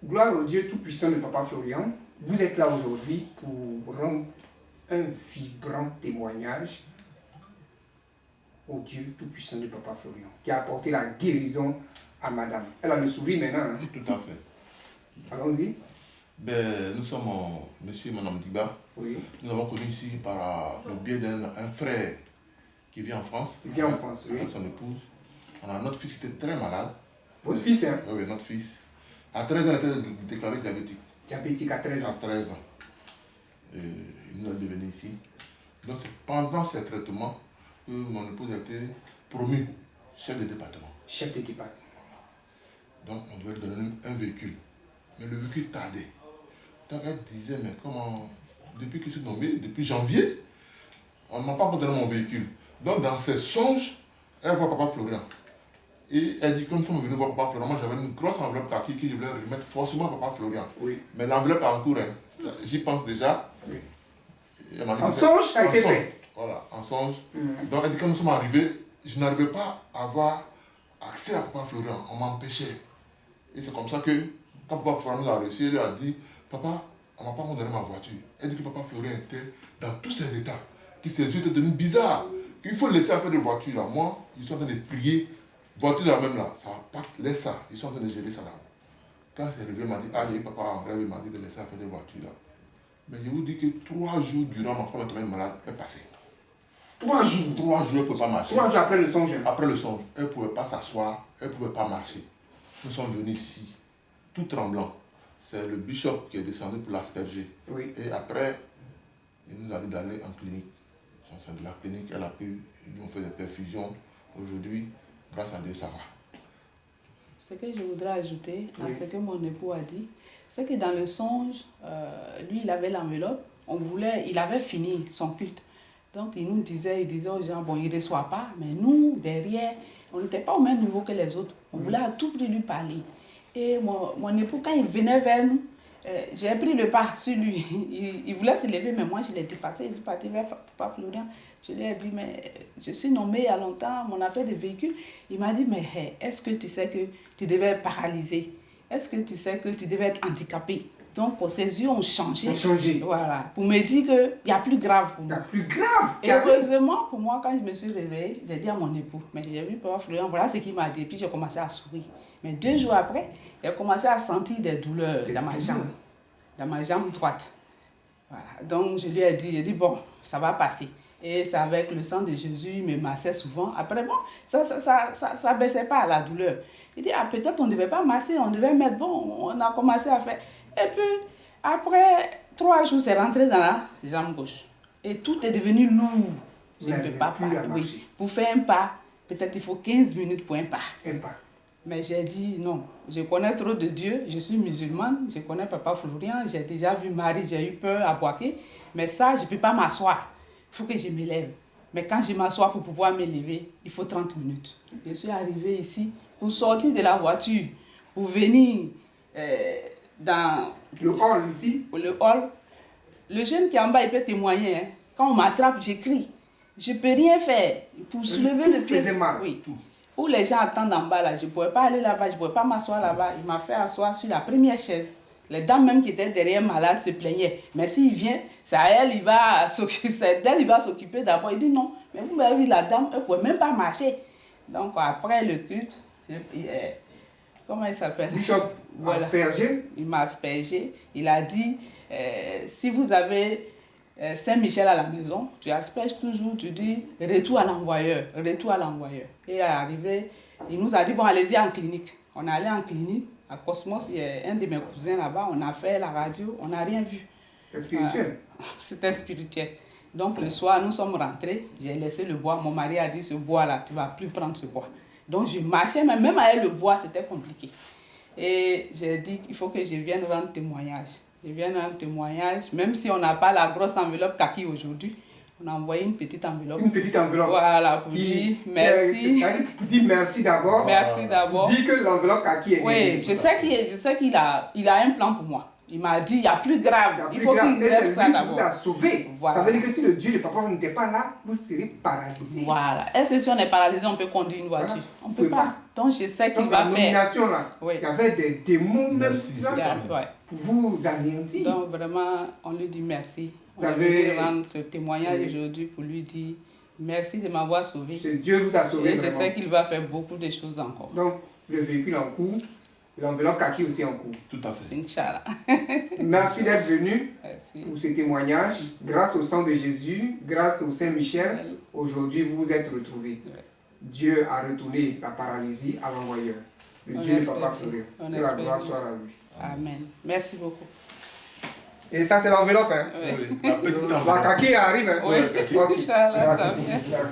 Gloire au Dieu Tout-Puissant de Papa Florian. Vous êtes là aujourd'hui pour rendre un vibrant témoignage au Dieu Tout-Puissant de Papa Florian, qui a apporté la guérison à madame. Elle a le sourire maintenant. Hein? Tout à fait. Allons-y. Ben, nous sommes monsieur et madame Diba. Oui. Nous avons connu ici par le biais d'un frère qui vit en France. Qui vit en France, oui. Avec son épouse. On a notre fils qui était très malade. Votre fils, hein? Oui, notre fils. À 13 ans, il était déclaré diabétique. Diabétique à 13 ans. À 13 ans. Et il nous a devenu ici. Donc c'est pendant ces traitements que mon épouse a été promu chef de département. Chef de département. Donc on devait lui donner un véhicule. Mais le véhicule tardait. Donc elle disait, mais comment, depuis que je suis nommé, depuis janvier, on ne m'a pas donné mon véhicule. Donc dans ses songes, elle voit Papa Florian. Et elle dit que nous sommes venus voir Papa Florian. Moi j'avais une grosse enveloppe kaki que je voulais remettre forcément à Papa Florian. Oui. Mais l'enveloppe est en cours, hein. J'y pense déjà. Oui. En songe, ça a été fait. Voilà, en songe. Donc elle dit que quand nous sommes arrivés, je n'arrivais pas à avoir accès à Papa Florian. On m'empêchait. Et c'est comme ça que, quand Papa Florian nous a reçu, il lui a dit, Papa, on ne m'a pas donné ma voiture. Elle dit que Papa Florian était dans tous ses états, que ses yeux étaient devenus bizarres, qu'il faut laisser affaire de voiture là. Moi, ils sont en train de prier. Voiture là même là, ça va pas, laisse ça. Ils sont en train de gérer ça là. Quand c'est arrivé, il m'a dit, ah, il y a eu papa en rêve, il m'a dit de laisser affaire de voiture là. Mais je vous dis que 3 jours durant ma femme est malade, elle est passée. 3 jours. 3 jours, elle ne peut pas marcher. 3 jours après le songe. Après le songe, elle ne pouvait pas s'asseoir, elle ne pouvait pas marcher. Nous sommes venus ici, tout tremblant. C'est le bishop qui est descendu pour l'asperger. Oui. Et après, il nous a dit d'aller en clinique. De la clinique, elle a pu, ils ont fait des perfusions. Aujourd'hui, grâce à Dieu, ça va. Ce que je voudrais ajouter à ce que mon époux a dit, c'est que dans le songe, lui, il avait l'enveloppe, il avait fini son culte. Donc, il disait aux gens, bon, il ne reçoit pas, mais nous, derrière, on n'était pas au même niveau que les autres. On voulait à tout prix lui parler. Et mon époux, quand il venait vers nous, j'ai pris le pas sur lui. Il voulait se lever, mais moi, je l'ai dépassé. Je suis partie vers Papa Florian. Je lui ai dit, mais je suis nommée il y a longtemps, mon affaire de véhicule. Il m'a dit, mais est-ce que tu sais que tu devais être paralysé? Est-ce que tu sais que tu devais être handicapé? Donc, ses yeux ont changé. Voilà. Pour me dire qu'il y a plus grave pour moi. Il y a plus grave. Et heureusement, pour moi, quand je me suis réveillée, j'ai dit à mon époux, mais j'ai vu Papa Florian, voilà ce qu'il m'a dit. Puis j'ai commencé à sourire. Mais 2 jours après, j'ai commencé à sentir des douleurs dans ma jambe droite. Voilà. Donc, je lui ai dit, bon, ça va passer. Et c'est avec le sang de Jésus, il me massait souvent. Après, bon, ça baissait pas la douleur. Il dit, ah, peut-être on ne devait pas masser, on devait mettre, bon, on a commencé à faire. Et puis, après 3 jours, c'est rentré dans la jambe gauche. Et tout est devenu lourd. Je ne peux pas parler. Oui. Pour faire un pas, peut-être il faut 15 minutes pour un pas. Un pas. Mais j'ai dit non, je connais trop de Dieu, je suis musulmane, je connais Papa Florian, j'ai déjà vu Marie, j'ai eu peur à Boaké, mais ça, je ne peux pas m'asseoir, il faut que je me lève. Mais quand je m'assois pour pouvoir me lever, il faut 30 minutes. Je suis arrivée ici pour sortir de la voiture, pour venir dans le hall ici. Le hall. Le jeune qui est en bas, il peut témoigner. Hein. Quand on m'attrape, j'écris. Je ne peux rien faire pour soulever le pied. Oui. Où les gens attendent en bas, là, je ne pouvais pas aller là-bas, je ne pouvais pas m'asseoir là-bas. Il m'a fait asseoir sur la première chaise. Les dames même qui étaient derrière malades se plaignaient. Mais s'il vient, c'est à elle, il va s'occuper d'abord. Il dit non, mais vous m'avez vu, la dame, elle ne pouvait même pas marcher. Donc après le culte, comment il s'appelle? Bishop aspergé. Il m'a aspergé. Il a dit, si vous avez Saint-Michel à la maison, tu asperges toujours, tu dis retour à l'envoyeur, retour à l'envoyeur. Et arrivé, il nous a dit, bon, allez-y en clinique. On est allé en clinique, à Cosmos, il y a un de mes cousins là-bas, on a fait la radio, on n'a rien vu. C'est spirituel. C'était spirituel. Donc le soir, nous sommes rentrés, j'ai laissé le bois, mon mari a dit, ce bois-là, tu ne vas plus prendre ce bois. Donc je marchais, mais même avec le bois, c'était compliqué. Et j'ai dit qu'il faut que je vienne rendre témoignage. Je viens rendre témoignage, même si on n'a pas la grosse enveloppe kaki aujourd'hui, on a envoyé une petite enveloppe. Une petite enveloppe. Voilà, pour dire merci. Pour dire merci d'abord. Merci d'abord. Pour dire que l'enveloppe kaki est. Oui, je sais qu'il a un plan pour moi. Il m'a dit, il y a plus grave. La Il plus faut grave, qu'il et lève c'est ça lui qui vous a d'abord. sauvé. Voilà. Ça veut dire que si le Dieu de papa n'était pas là, vous serez paralysé. Voilà. Est-ce que si on est paralysé, on peut conduire une voiture? Voilà. On ne Vous peut pouvez pas. Donc je sais qu'il Donc la va faire. nomination là, Oui. il y avait des démons même Merci, là, c'est ça. Ouais. pour vous anéantir. Donc vraiment, on lui dit merci. Vous On avez- veut rendre ce témoignage Oui. aujourd'hui pour lui dire merci de m'avoir sauvé. C'est Dieu vous a sauvé Et je vraiment. sais qu'il va faire beaucoup de choses encore. Donc le véhicule en cours, l'enveloppe kaki aussi en cours. Tout à fait. Inch'Allah. Merci d'être venu Merci. pour ces témoignages. Grâce au sang de Jésus, grâce au Saint-Michel, aujourd'hui vous vous êtes retrouvés. Ouais. Dieu a retourné la paralysie à l'envoyeur. Le On Dieu de espère Papa bien. Florian. On Que la espère gloire bien. soit à lui. Amen. Merci beaucoup. Et ça c'est l'enveloppe. Hein. Oui. Oui, la petite La enveloppe. kaki arrive. Hein. Oui. Ok. Inch'Allah, ça Merci. vient. Merci.